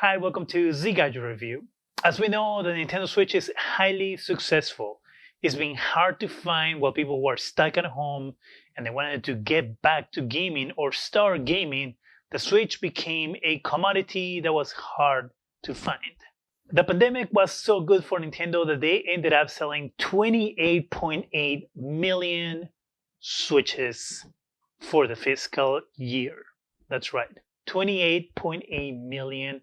Hi, welcome to Zgadgetreview. As we know, the Nintendo Switch is highly successful. It's been hard to find while people were stuck at home and they wanted to get back to gaming or start gaming. The Switch became a commodity that was hard to find. The pandemic was so good for Nintendo that they ended up selling 28.8 million Switches for the fiscal year. That's right, 28.8 million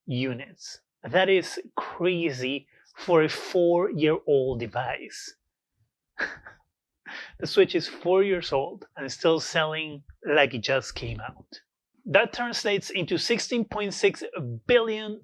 units. That is crazy for a 4-year-old device. The Switch is 4 years old and still selling like it just came out. That translates into $16.6 billion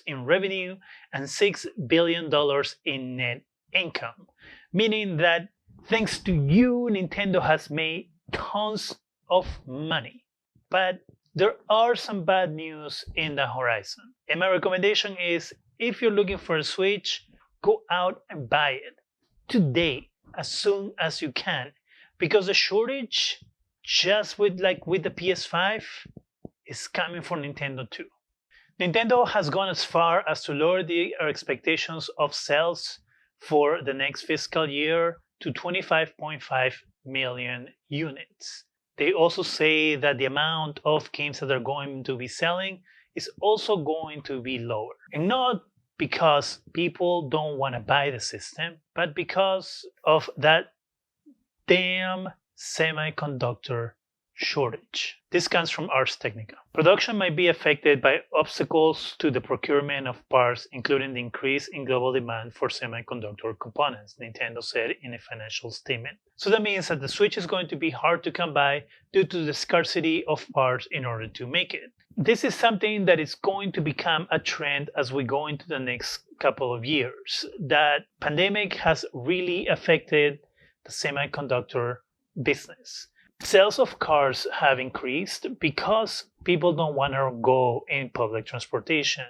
in revenue and $6 billion in net income, meaning that thanks to you, Nintendo has made tons of money. But there are some bad news in the horizon. And my recommendation is, if you're looking for a Switch, go out and buy it today, as soon as you can, because the shortage, just with the PS5, is coming for Nintendo too. Nintendo has gone as far as to lower their expectations of sales for the next fiscal year to 25.5 million units. They also say that the amount of games that they're going to be selling is also going to be lower. And not because people don't want to buy the system, but because of that damn semiconductor shortage. This comes from Ars Technica. Production might be affected by obstacles to the procurement of parts, including the increase in global demand for semiconductor components, Nintendo said in a financial statement. So that means that the Switch is going to be hard to come by due to the scarcity of parts in order to make it. This is something that is going to become a trend as we go into the next couple of years. That pandemic has really affected the semiconductor business. Sales of cars have increased because people don't want to go in public transportation.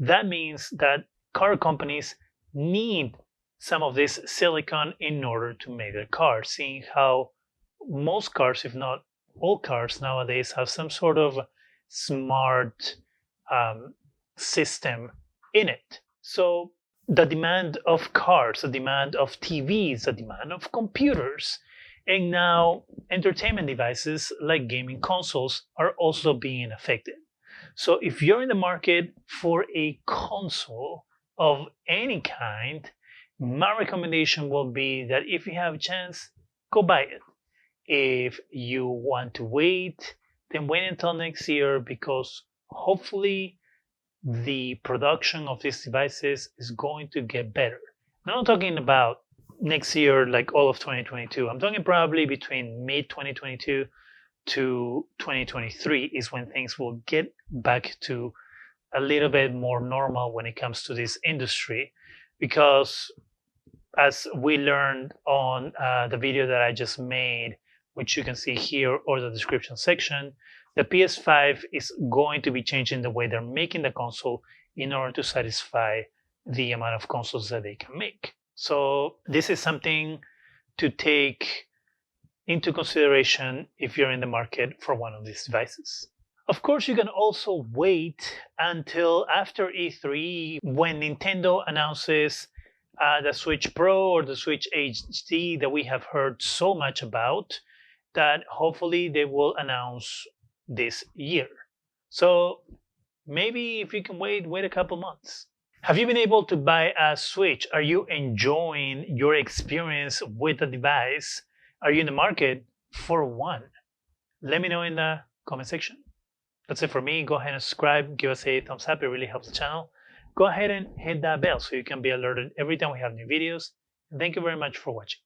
That means that car companies need some of this silicon in order to make their cars, seeing how most cars, if not all cars nowadays, have some sort of smart system in it. So the demand of cars, the demand of TVs, the demand of computers, and now entertainment devices like gaming consoles are also being affected. So if you're in the market for a console of any kind, my recommendation will be that if you have a chance, go buy it. If you want to wait, then wait until next year, because hopefully the production of these devices is going to get better. I'm not talking about next year, like all of 2022. I'm talking probably between mid 2022 to 2023 is when things will get back to a little bit more normal when it comes to this industry. Because as we learned on the video that I just made, which you can see here or the description section, the PS5 is going to be changing the way they're making the console in order to satisfy the amount of consoles that they can make. So this is something to take into consideration if you're in the market for one of these devices. Of course, you can also wait until after E3 when Nintendo announces the Switch Pro or the Switch HD that we have heard so much about, that hopefully they will announce this year. So maybe if you can wait a couple months. Have you been able to buy a Switch? Are you enjoying your experience with the device? Are you in the market for one? Let me know in the comment section. That's it for me. Go ahead and subscribe. Give us a thumbs up. It really helps the channel. Go ahead and hit that bell so you can be alerted every time we have new videos. And thank you very much for watching.